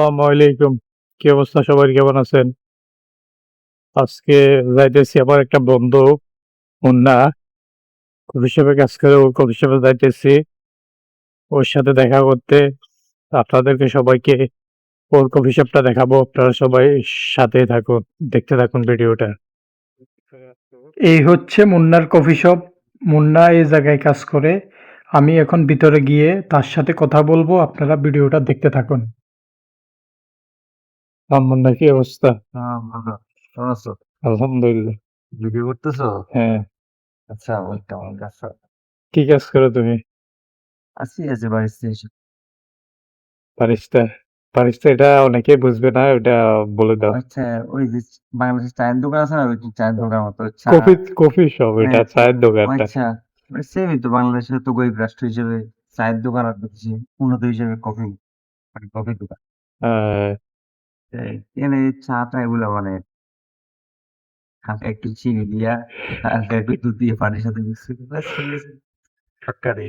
আসসালামু আলাইকুম। কি অবস্থা সবার কেমন আছেন? আজকে যাইতেছি আমার একটা বন্ধু মুন্না কফি শপে কাজ করে ওর কফি শপে যাইতেছি ওর সাথে দেখা করতে। আপনাদেরকে সবাইকে ওর কফি শপটা দেখাবো। আপনারা সবাই সাথে থাকুন, দেখতে থাকুন ভিডিওটা। এই হচ্ছে মুন্নার কফি শপ। মুন্না এই জায়গায় কাজ করে। আমি এখন ভিতরে গিয়ে তার সাথে কথা বলবো। আপনারা ভিডিওটা দেখতে থাকুন। মুন্না কি অবস্থা? ভালো। কেমন আছো? আলহামদুলিল্লাহ। ভিডিও করতেছো? হ্যাঁ। আচ্ছা, ওই কেমন আছো? কি কাজ করো তুমি? আছি বাড়িতে এসে। বারিস্তা। বারিস্তা এটা অনেকেই বুঝবে না, ওটা বলে দাও। আচ্ছা, ওই যে বাংলাদেশের চায়ের দোকান আছে না, ওই চায়ের দোকান মতো চা। কফি কফি শপ মানে এটা, চায়ের দোকানটা। আচ্ছা, মানে সেমই তো, বাংলাদেশের তো গরিব রাষ্ট্র হিসেবে চায়ের দোকান আর বেশি উন্নত হিসেবে কফি, মানে কফির দোকান। আহ, এখানে চাটা এগুলা মানে হালকা একটু চিনি দিয়া, হালকা একটু দুধ দিয়ে পানির সাথে মিক্স করে ব্যাস হয়ে গেছে। সরকারি